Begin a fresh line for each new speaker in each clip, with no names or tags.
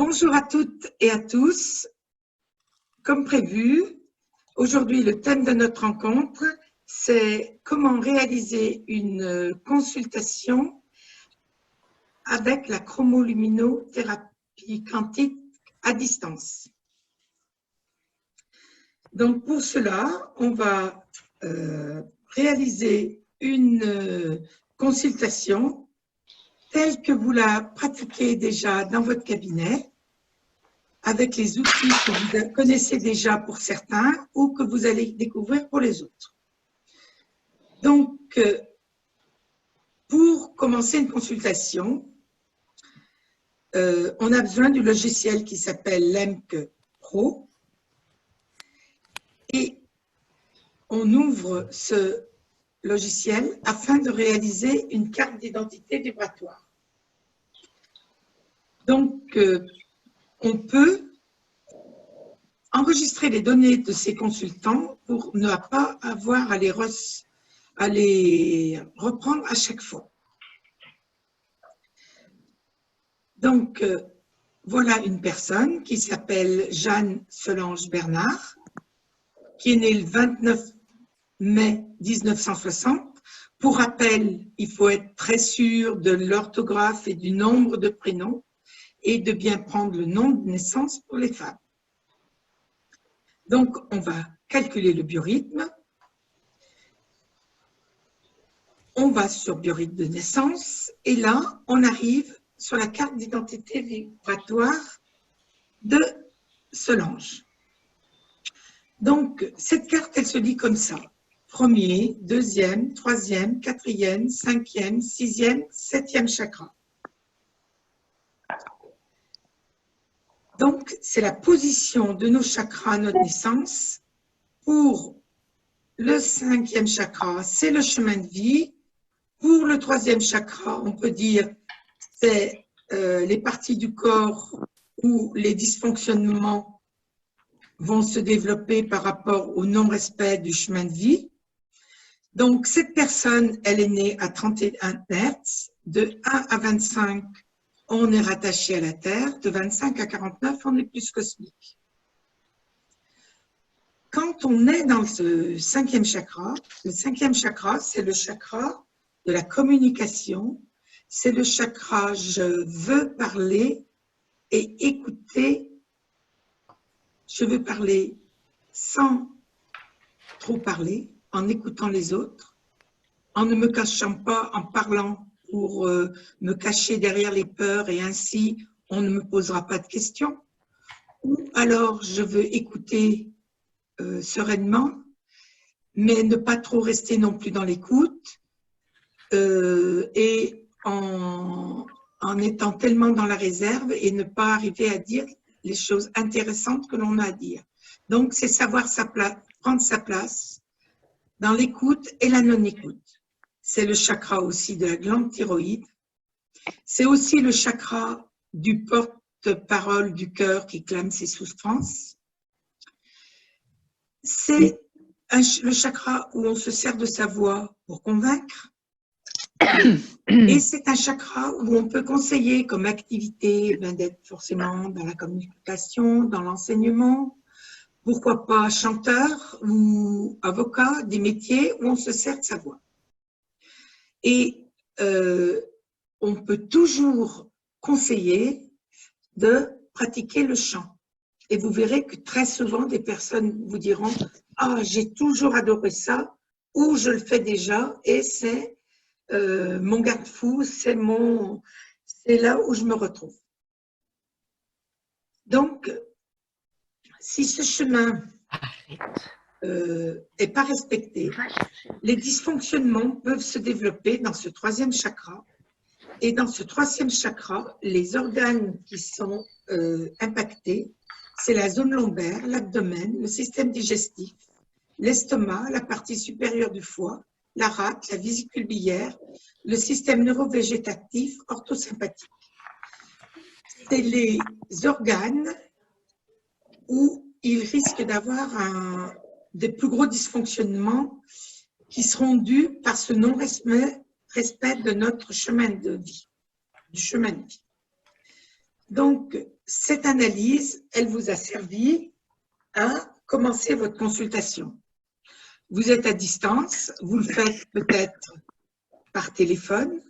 Bonjour à toutes et à tous. Comme prévu, aujourd'hui, le thème de notre rencontre, c'est comment réaliser une consultation avec la chromoluminothérapie quantique à distance. Donc, pour cela, on va réaliser une consultation telle que vous la pratiquez déjà dans votre cabinet, avec les outils que vous connaissez déjà pour certains ou que vous allez découvrir pour les autres. Donc, pour commencer une consultation, on a besoin du logiciel qui s'appelle LEMC Pro et on ouvre ce logiciel afin de réaliser une carte d'identité vibratoire. Donc, on peut enregistrer les données de ces consultants pour ne pas avoir à les reprendre à chaque fois. Donc, voilà une personne qui s'appelle Jeanne Solange Bernard, qui est née le 29 mai 1960. Pour rappel, il faut être très sûr de l'orthographe et du nombre de prénoms et de bien prendre le nom de naissance pour les femmes. Donc, on va calculer le biorhythme. On va sur biorhythme de naissance et là, on arrive sur la carte d'identité vibratoire de Solange. Donc, cette carte, elle se lit comme ça. Premier, deuxième, troisième, quatrième, cinquième, sixième, septième chakra. Donc, c'est la position de nos chakras à notre naissance. Pour le cinquième chakra, c'est le chemin de vie. Pour le troisième chakra, on peut dire c'est les parties du corps où les dysfonctionnements vont se développer par rapport au non-respect du chemin de vie. Donc, cette personne, elle est née à 31 Hz, de 1 à 25, on est rattaché à la Terre, de 25 à 49, on est plus cosmique. Quand on est dans le cinquième chakra, c'est le chakra de la communication, c'est le chakra « je veux parler » et écouter. Je veux parler sans trop parler, en écoutant les autres, en ne me cachant pas, en parlant pour me cacher derrière les peurs et ainsi on ne me posera pas de questions. Ou alors je veux écouter sereinement, mais ne pas trop rester non plus dans l'écoute et en étant tellement dans la réserve et ne pas arriver à dire les choses intéressantes que l'on a à dire. Donc, c'est savoir prendre sa place dans l'écoute et la non-écoute. C'est le chakra aussi de la glande thyroïde. C'est aussi le chakra du porte-parole du cœur qui clame ses souffrances. C'est le chakra où on se sert de sa voix pour convaincre. Et c'est un chakra où on peut conseiller comme activité d'être forcément dans la communication, dans l'enseignement, pourquoi pas chanteur ou avocat, des métiers où on se sert de sa voix. Et on peut toujours conseiller de pratiquer le chant. Et vous verrez que très souvent, des personnes vous diront « Ah, j'ai toujours adoré ça » ou « Je le fais déjà et c'est mon garde-fou, c'est là où je me retrouve. » Donc, si ce chemin n'est pas respecté, les dysfonctionnements peuvent se développer dans ce troisième chakra. Et dans ce troisième chakra, les organes qui sont impactés, c'est la zone lombaire, l'abdomen, le système digestif, l'estomac, la partie supérieure du foie, la rate, la vésicule biliaire, le système neurovégétatif orthosympathique. C'est les organes où il risque d'avoir des plus gros dysfonctionnements qui seront dus par ce non-respect de notre chemin de vie, du chemin de vie. Donc, cette analyse, elle vous a servi à commencer votre consultation. Vous êtes à distance, vous le faites peut-être par téléphone,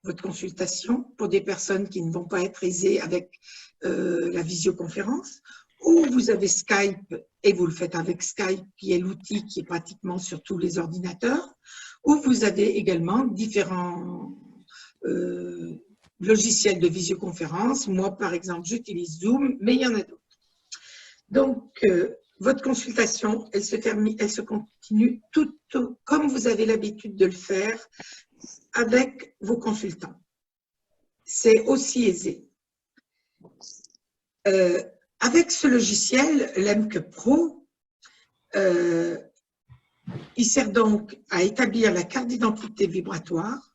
votre consultation, pour des personnes qui ne vont pas être aisées avec la visioconférence, ou vous avez Skype et vous le faites avec Skype, qui est l'outil qui est pratiquement sur tous les ordinateurs, ou vous avez également différents logiciels de visioconférence. Moi, par exemple, j'utilise Zoom, mais il y en a d'autres. Donc, votre consultation, elle se continue tout comme vous avez l'habitude de le faire avec vos consultants. C'est aussi aisé. Avec ce logiciel, l'EMC Pro, il sert donc à établir la carte d'identité vibratoire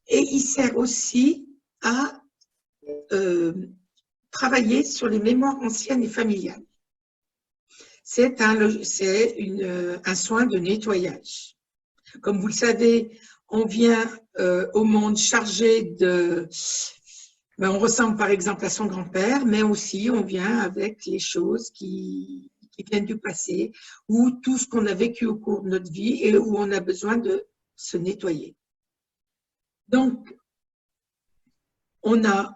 et il sert aussi à travailler sur les mémoires anciennes et familiales. C'est un soin de nettoyage. Comme vous le savez, on vient au monde chargé de... on ressemble par exemple à son grand-père, mais aussi on vient avec les choses qui viennent du passé ou tout ce qu'on a vécu au cours de notre vie et où on a besoin de se nettoyer. Donc, on a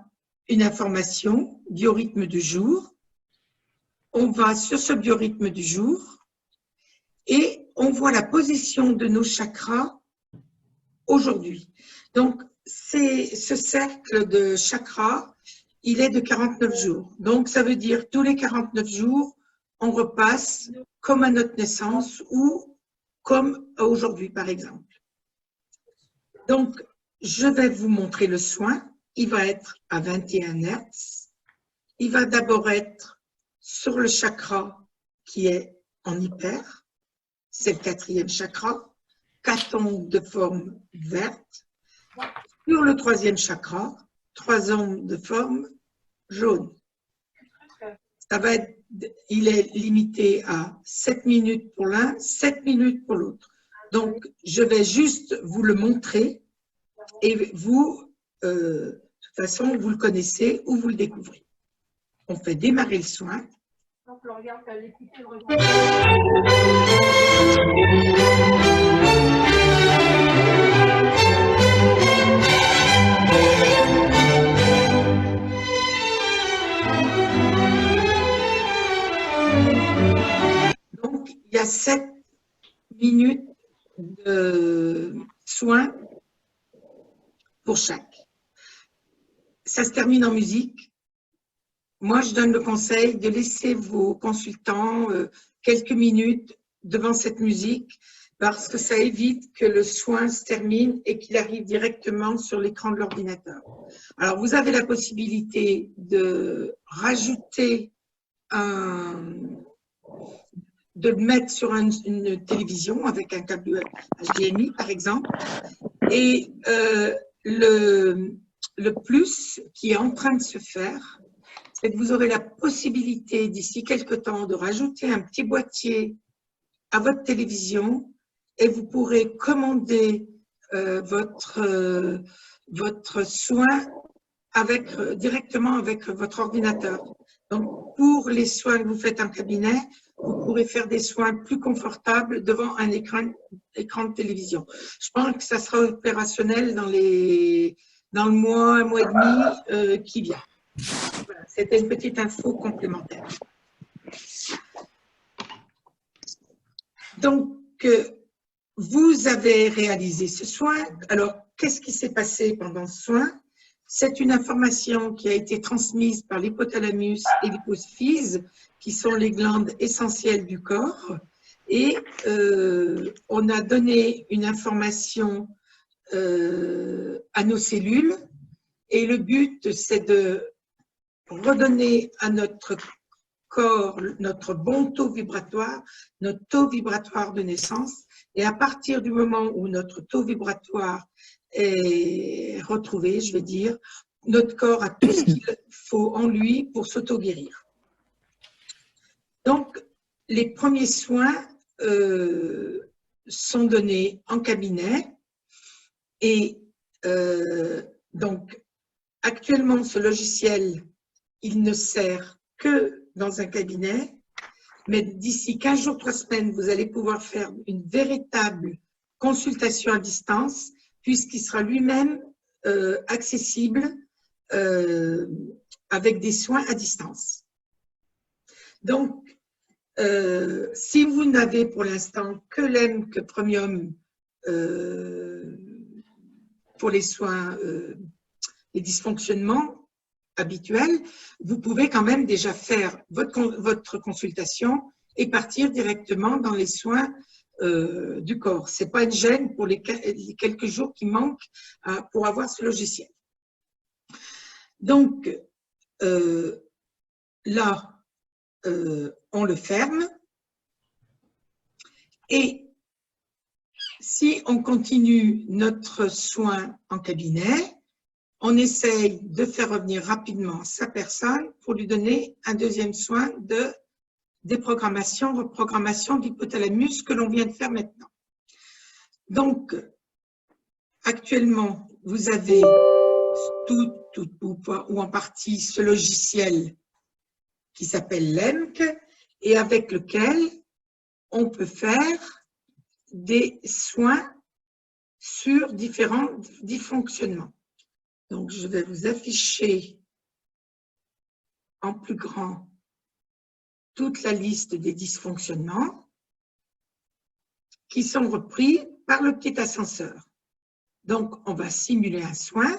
une information, biorhythme du jour. On va sur ce biorhythme du jour et on voit la position de nos chakras aujourd'hui. Donc, ce cercle de chakras, il est de 49 jours. Donc, ça veut dire tous les 49 jours, on repasse comme à notre naissance ou comme aujourd'hui, par exemple. Donc, je vais vous montrer le soin. Il va être à 21 Hz. Il va d'abord être sur le chakra qui est en hyper. C'est le 4e chakra. 4 ondes de forme verte. Sur le 3e chakra, 3 ondes de forme jaune. Il est limité à 7 minutes pour l'un, 7 minutes pour l'autre. Donc, je vais juste vous le montrer et vous, de toute façon, vous le connaissez ou vous le découvrez. On fait démarrer le soin. Donc, le regard, tu as l'écouté, le regard. Donc, il y a 7 minutes de soins pour chaque. Ça se termine en musique. Moi, je donne le conseil de laisser vos consultants quelques minutes devant cette musique parce que ça évite que le soin se termine et qu'il arrive directement sur l'écran de l'ordinateur. Alors, vous avez la possibilité de rajouter de le mettre sur une télévision avec un câble HDMI, par exemple. Et le plus qui est en train de se faire, c'est que vous aurez la possibilité d'ici quelques temps de rajouter un petit boîtier à votre télévision et vous pourrez commander votre soin directement avec votre ordinateur. Donc, pour les soins que vous faites en cabinet, vous pourrez faire des soins plus confortables devant un écran de télévision. Je pense que ça sera opérationnel dans le mois, un mois et demi qui vient. Voilà, c'était une petite info complémentaire. Donc, vous avez réalisé ce soin. Alors, qu'est-ce qui s'est passé pendant ce soin? C'est une information qui a été transmise par l'hypothalamus et l'hypophyse, qui sont les glandes essentielles du corps. Et on a donné une information à nos cellules. Et le but, c'est de redonner à notre corps notre bon taux vibratoire, notre taux vibratoire de naissance. Et à partir du moment où notre taux vibratoire est retrouvé, je vais dire, notre corps a tout ce qu'il faut en lui pour s'auto-guérir. Donc, les premiers soins sont donnés en cabinet et donc, actuellement, ce logiciel il ne sert que dans un cabinet, mais d'ici 15 jours, 3 semaines, vous allez pouvoir faire une véritable consultation à distance, puisqu'il sera lui-même accessible avec des soins à distance. Donc, si vous n'avez pour l'instant que l'EMC Premium pour les soins, les dysfonctionnements habituels, vous pouvez quand même déjà faire votre consultation et partir directement dans les soins du corps. Ce n'est pas une gêne pour les quelques jours qui manquent pour avoir ce logiciel. Donc, là, on le ferme. Et si on continue notre soin en cabinet, on essaye de faire revenir rapidement sa personne pour lui donner un deuxième soin de déprogrammation, reprogrammation d'hypothalamus que l'on vient de faire maintenant. Donc, actuellement, vous avez tout ou en partie ce logiciel qui s'appelle l'EMC et avec lequel on peut faire des soins sur différents dysfonctionnements. Donc, je vais vous afficher en plus grand toute la liste des dysfonctionnements qui sont repris par le petit ascenseur. Donc, on va simuler un soin.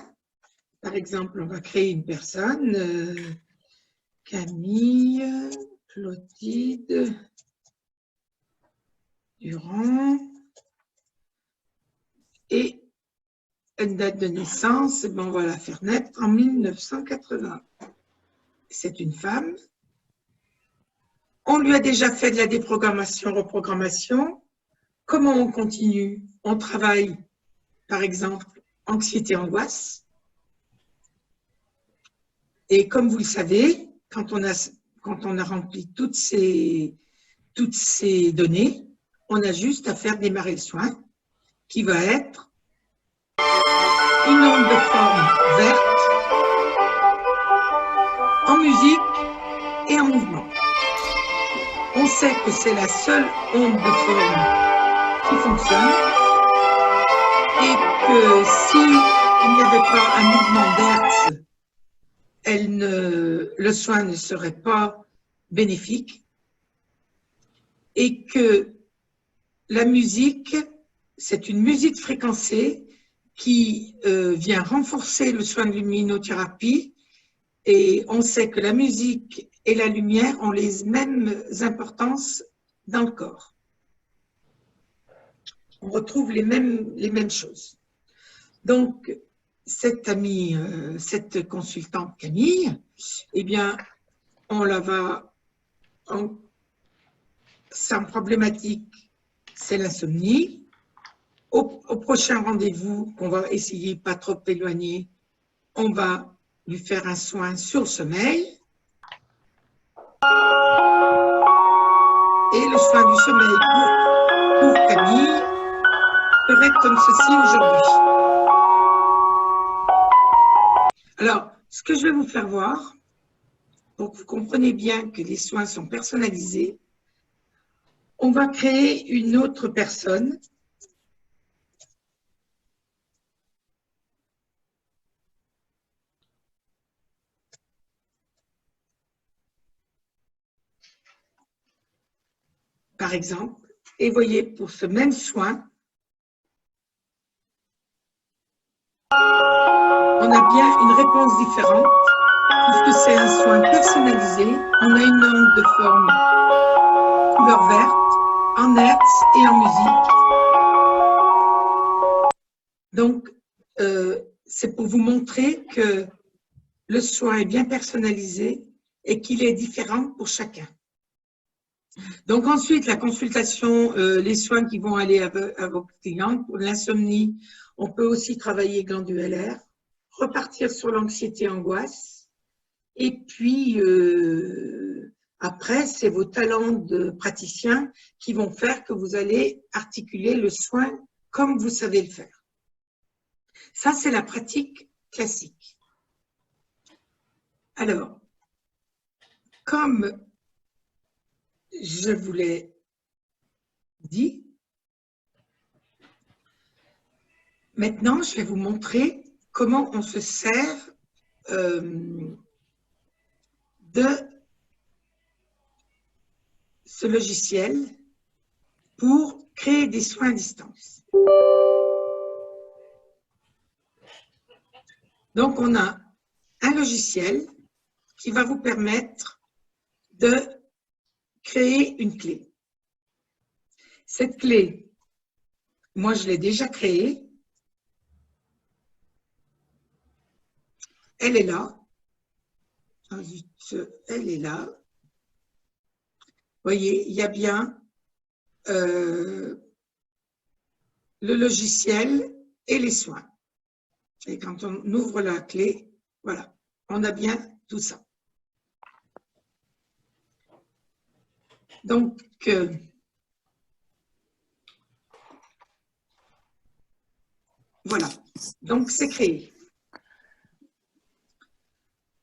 Par exemple, on va créer une personne, Camille, Clotilde, Durand, et une date de naissance, on va la faire naître en 1980. C'est une femme. On lui a déjà fait de la déprogrammation, reprogrammation. Comment on continue? On travaille, par exemple, anxiété, angoisse. Et comme vous le savez, quand on a rempli toutes ces données, on a juste à faire démarrer le soin, qui va être une onde de forme verte, en musique et en mouvement. On sait que c'est la seule onde de forme qui fonctionne et que s'il n'y avait pas un mouvement d'Hertz, le soin ne serait pas bénéfique et que la musique, c'est une musique fréquencée qui vient renforcer le soin de luminothérapie et on sait que la musique et la lumière ont les mêmes importances dans le corps. On retrouve les mêmes choses. Donc, cette amie, cette consultante Camille, eh bien, on la va, sa problématique, c'est l'insomnie. Au prochain rendez-vous, qu'on va essayer pas trop éloigner, on va lui faire un soin sur le sommeil. Et le soin du sommeil pour Camille serait comme ceci aujourd'hui. Alors, ce que je vais vous faire voir, pour que vous compreniez bien que les soins sont personnalisés, on va créer une autre personne. Par exemple, et voyez, pour ce même soin, on a bien une réponse différente, puisque c'est un soin personnalisé. On a une onde de forme couleur verte, en hertz et en musique. Donc, c'est pour vous montrer que le soin est bien personnalisé et qu'il est différent pour chacun. Donc ensuite, la consultation, les soins qui vont aller à vos clients. Pour l'insomnie, on peut aussi travailler glandulaire, repartir sur l'anxiété-angoisse. Et puis, après, c'est vos talents de praticien qui vont faire que vous allez articuler le soin comme vous savez le faire. Ça, c'est la pratique classique. Alors, comme je vous l'ai dit, maintenant, je vais vous montrer comment on se sert de ce logiciel pour créer des soins à distance. Donc, on a un logiciel qui va vous permettre de créer une clé. Cette clé, moi, je l'ai déjà créée. Elle est là. Elle est là. Vous voyez, il y a bien le logiciel et les soins. Et quand on ouvre la clé, voilà, on a bien tout ça. Donc, voilà. Donc, c'est créé.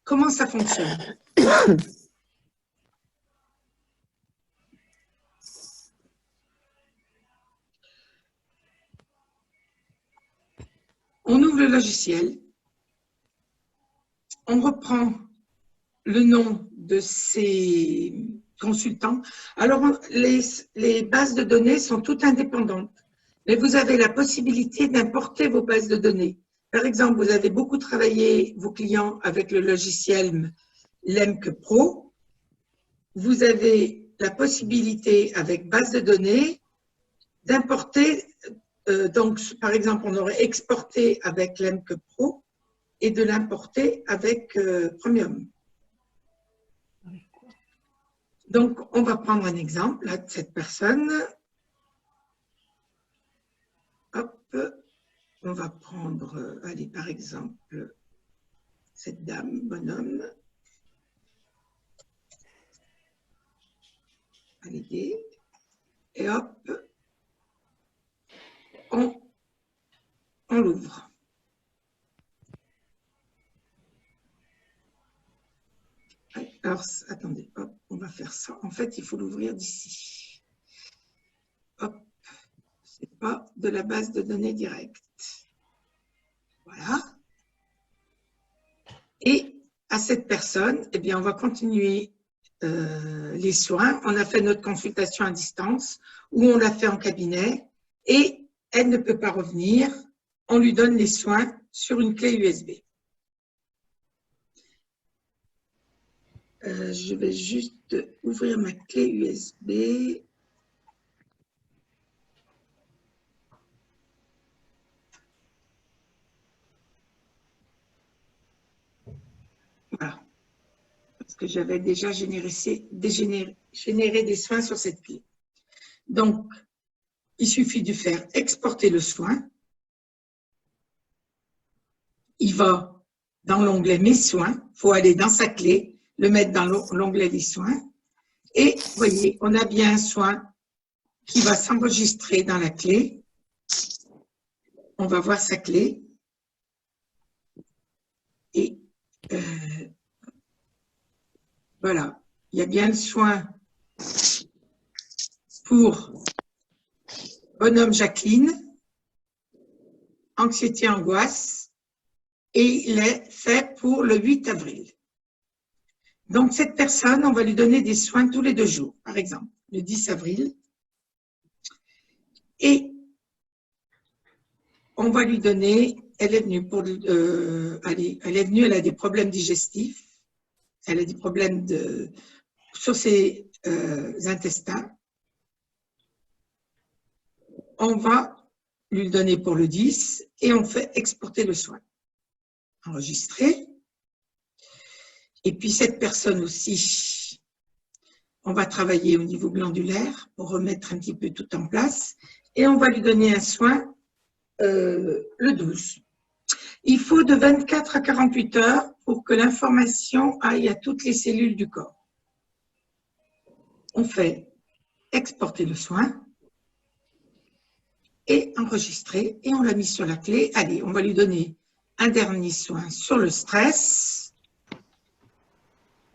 Comment ça fonctionne? On ouvre le logiciel, on reprend le nom de ces consultants. Alors, les bases de données sont toutes indépendantes, mais vous avez la possibilité d'importer vos bases de données. Par exemple, vous avez beaucoup travaillé vos clients avec le logiciel Lemke Pro. Vous avez la possibilité, avec base de données, d'importer. Donc, par exemple, on aurait exporté avec Lemke Pro et de l'importer avec Premium. Donc, on va prendre un exemple là, de cette personne. Hop, on va prendre, allez, par exemple, cette dame, bonhomme. Allez, et hop, on l'ouvre. Alors, attendez, hop, on va faire ça. En fait, il faut l'ouvrir d'ici. Hop, c'est pas de la base de données directe. Voilà. Et à cette personne, eh bien, on va continuer les soins. On a fait notre consultation à distance ou on l'a fait en cabinet et elle ne peut pas revenir. On lui donne les soins sur une clé USB. Je vais juste ouvrir ma clé USB. Voilà. Parce que j'avais déjà généré des soins sur cette clé. Donc, il suffit de faire exporter le soin. Il va dans l'onglet Mes soins. Il faut aller dans sa clé, le mettre dans l'onglet Les soins. Et vous voyez, on a bien un soin qui va s'enregistrer dans la clé. On va voir sa clé. Et voilà, il y a bien le soin pour bonhomme Jacqueline, anxiété, angoisse, et il est fait pour le 8 avril. Donc, cette personne, on va lui donner des soins tous les 2 jours, par exemple, le 10 avril. Et on va lui donner, elle est venue, elle a des problèmes digestifs, elle a des problèmes sur ses intestins. On va lui donner pour le 10 et on fait exporter le soin. Enregistrer. Et puis cette personne aussi, on va travailler au niveau glandulaire pour remettre un petit peu tout en place et on va lui donner un soin le 12. Il faut de 24 à 48 heures pour que l'information aille à toutes les cellules du corps. On fait exporter le soin et enregistrer et on l'a mis sur la clé. Allez, on va lui donner un dernier soin sur le stress.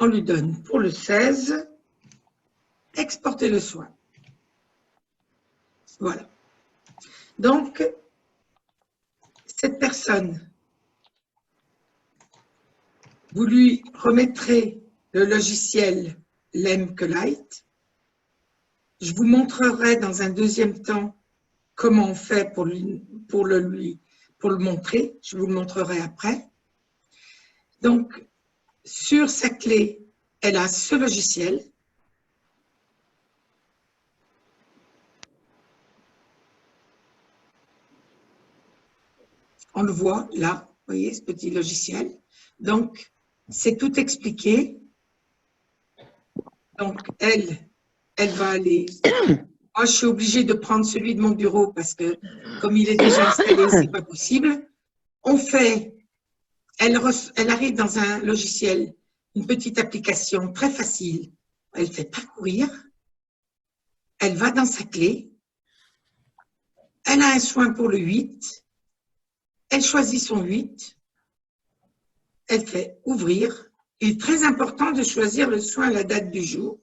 on lui donne pour le 16, exporter le soin. Voilà. Donc, cette personne, vous lui remettrez le logiciel Lemke-Lite. Je vous montrerai dans un deuxième temps comment on fait pour le montrer. Je vous le montrerai après. Donc, sur sa clé, elle a ce logiciel. On le voit là, vous voyez ce petit logiciel. Donc, c'est tout expliqué. Donc, elle va aller. Moi, je suis obligée de prendre celui de mon bureau parce que, comme il est déjà installé, ce n'est pas possible. On fait, elle arrive dans un logiciel, une petite application très facile. Elle fait parcourir. Elle va dans sa clé. Elle a un soin pour le 8. Elle choisit son 8. Elle fait ouvrir. Il est très important de choisir le soin à la date du jour.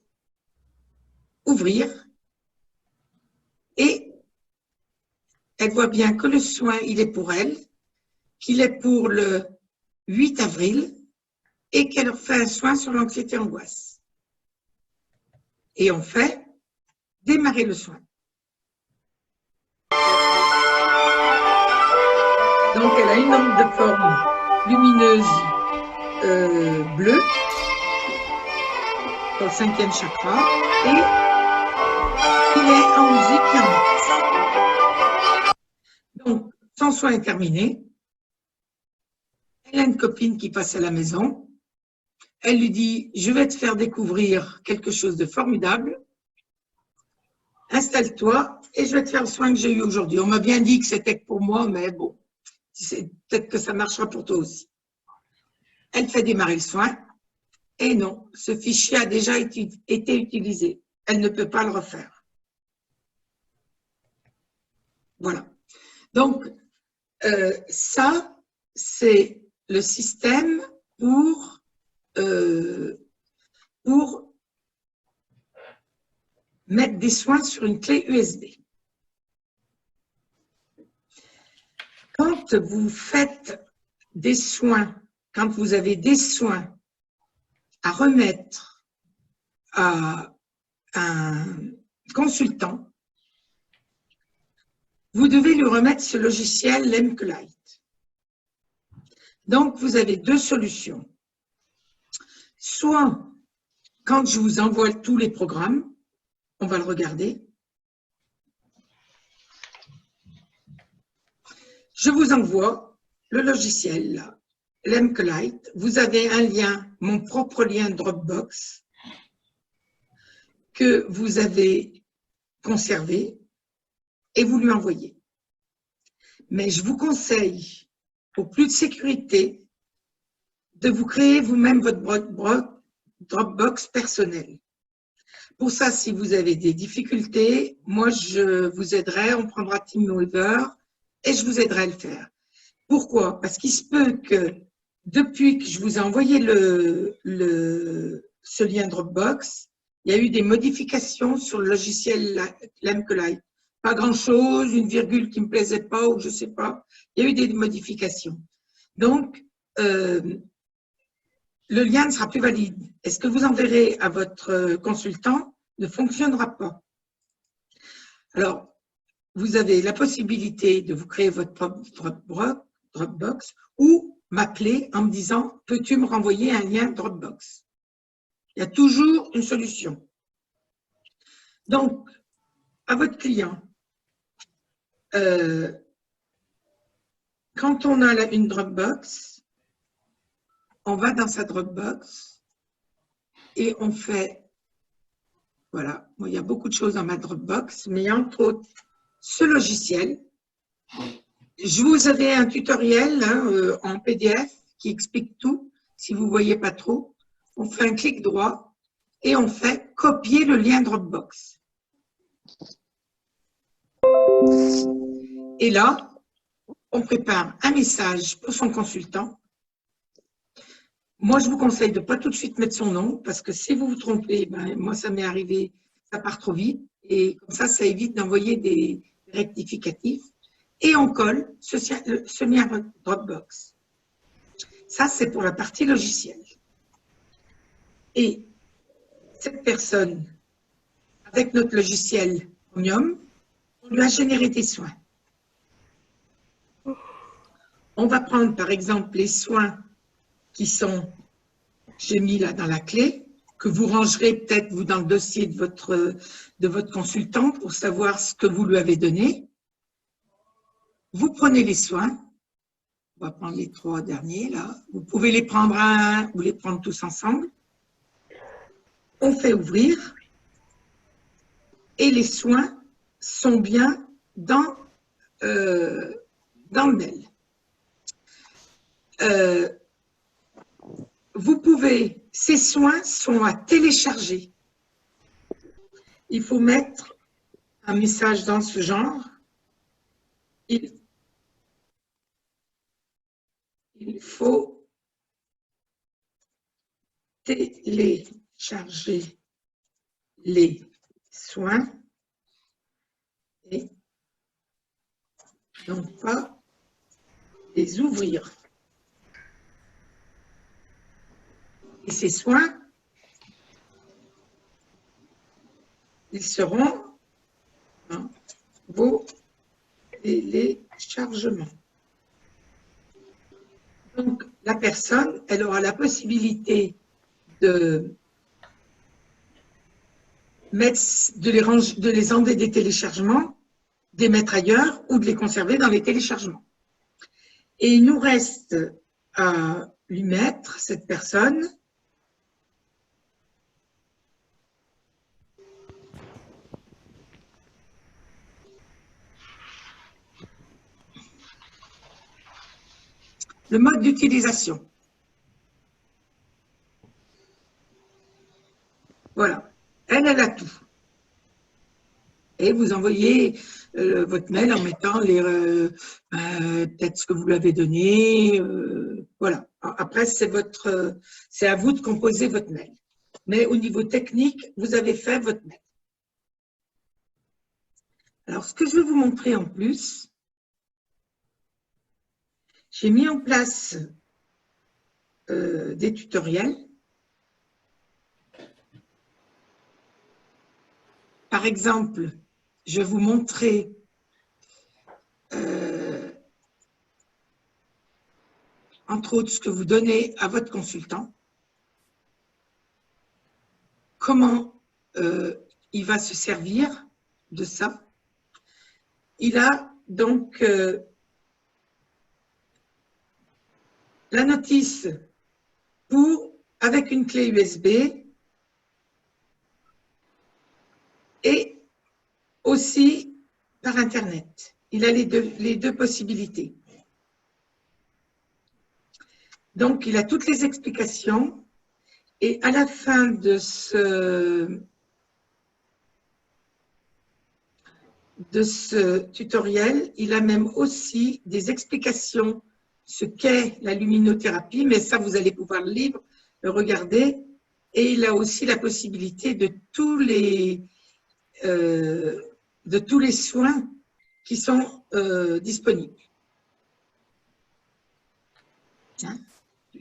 Ouvrir. Et elle voit bien que le soin, il est pour elle, qu'il est pour le 8 avril et qu'elle fait un soin sur l'anxiété-angoisse. Et on fait démarrer le soin. Donc, elle a une onde de forme lumineuse bleue dans le 5e chakra et il est en musique et en mix. Donc, son soin est terminé. Elle a une copine qui passe à la maison. Elle lui dit « Je vais te faire découvrir quelque chose de formidable. Installe-toi et je vais te faire le soin que j'ai eu aujourd'hui. » On m'a bien dit que c'était pour moi, mais bon, peut-être que ça marchera pour toi aussi. Elle fait démarrer le soin. Et non, ce fichier a déjà été utilisé. Elle ne peut pas le refaire. Voilà. Donc, ça, c'est le système pour mettre des soins sur une clé USB. Quand vous faites des soins, quand vous avez des soins à remettre à un consultant, vous devez lui remettre ce logiciel Lemke-Lite. Donc, vous avez deux solutions. Soit, quand je vous envoie tous les programmes, on va le regarder. Je vous envoie le logiciel Lemke-Lite. Vous avez un lien, mon propre lien Dropbox, que vous avez conservé et vous lui envoyez. Mais je vous conseille, pour plus de sécurité, de vous créer vous-même votre Dropbox personnel. Pour ça, si vous avez des difficultés, moi, je vous aiderai, on prendra TeamWeaver et je vous aiderai à le faire. Pourquoi? Parce qu'il se peut que depuis que je vous ai envoyé ce lien Dropbox, il y a eu des modifications sur le logiciel Lemke-Lite. Pas grand-chose, une virgule qui ne me plaisait pas ou je ne sais pas. Il y a eu des modifications. Donc, le lien ne sera plus valide. Et ce que vous enverrez à votre consultant ne fonctionnera pas. Alors, vous avez la possibilité de vous créer votre propre Dropbox ou m'appeler en me disant « Peux-tu me renvoyer un lien Dropbox ?» Il y a toujours une solution. Donc, à votre client, quand on a une Dropbox, on va dans sa Dropbox et on fait, voilà, bon, il y a beaucoup de choses dans ma Dropbox, mais entre autres, ce logiciel. Je vous avais un tutoriel en PDF qui explique tout, si vous ne voyez pas trop. On fait un clic droit et on fait copier le lien Dropbox. Et là, on prépare un message pour son consultant Moi, je vous conseille de ne pas tout de suite mettre son nom, parce que si vous vous trompez, ben, moi, ça m'est arrivé, ça part trop vite, et comme ça évite d'envoyer des rectificatifs. Et on colle ce lien Dropbox. Ça, c'est pour la partie logicielle. Et cette personne, avec notre logiciel Chromium, on lui a généré des soins. On va prendre, par exemple, les soins qui sont, j'ai mis là dans la clé, que vous rangerez peut-être vous dans le dossier de votre consultant pour savoir ce que vous lui avez donné. Vous prenez les soins. On va prendre les 3 derniers là. Vous pouvez les prendre à un ou les prendre tous ensemble. On fait ouvrir et les soins sont bien dans le mail. Vous pouvez, ces soins sont à télécharger. Il faut mettre un message dans ce genre. Il faut télécharger les soins et non pas les ouvrir. Et ces soins, ils seront dans vos téléchargements. Donc, la personne, elle aura la possibilité de les enlever des téléchargements, de les mettre ailleurs ou de les conserver dans les téléchargements. Et il nous reste à lui mettre, cette personne, le mode d'utilisation. Voilà. Elle a tout. Et vous envoyez votre mail en mettant peut-être ce que vous lui avez donné. Voilà. Après, c'est à vous de composer votre mail. Mais au niveau technique, vous avez fait votre mail. Alors, ce que je vais vous montrer en plus, j'ai mis en place des tutoriels. Par exemple, je vais vous montrer entre autres ce que vous donnez à votre consultant, comment il va se servir de ça. Il a donc la notice avec une clé USB et aussi par Internet. Il a les deux possibilités. Donc, il a toutes les explications et à la fin de ce tutoriel, il a même aussi des explications ce qu'est la luminothérapie, mais ça, vous allez pouvoir le regarder. Et il a aussi la possibilité de tous les soins qui sont disponibles. Hein?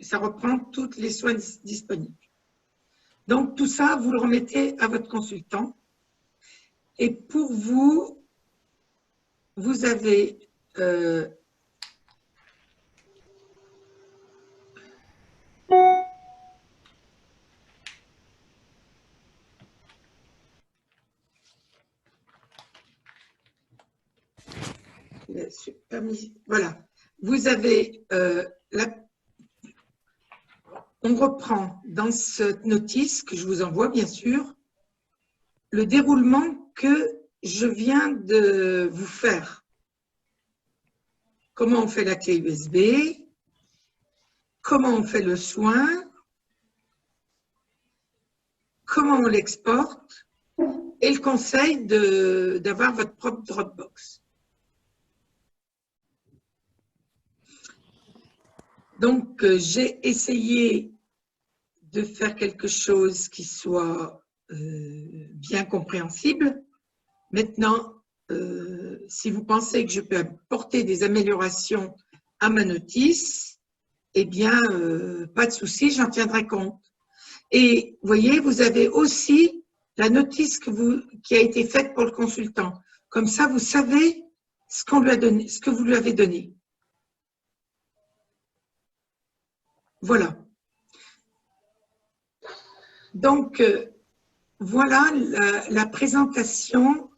Ça reprend tous les soins disponibles. Donc, tout ça, vous le remettez à votre consultant. Et pour vous, vous avez voilà, vous avez on reprend dans cette notice que je vous envoie, bien sûr, le déroulement que je viens de vous faire. Comment on fait la clé USB, comment on fait le soin, comment on l'exporte et le conseil d'avoir votre propre Dropbox. Donc, j'ai essayé de faire quelque chose qui soit bien compréhensible. Maintenant, si vous pensez que je peux apporter des améliorations à ma notice, eh bien, pas de souci, j'en tiendrai compte. Et vous voyez, vous avez aussi la notice qui a été faite pour le consultant. Comme ça, vous savez ce qu'on lui a donné, ce que vous lui avez donné. Voilà. Donc, voilà la présentation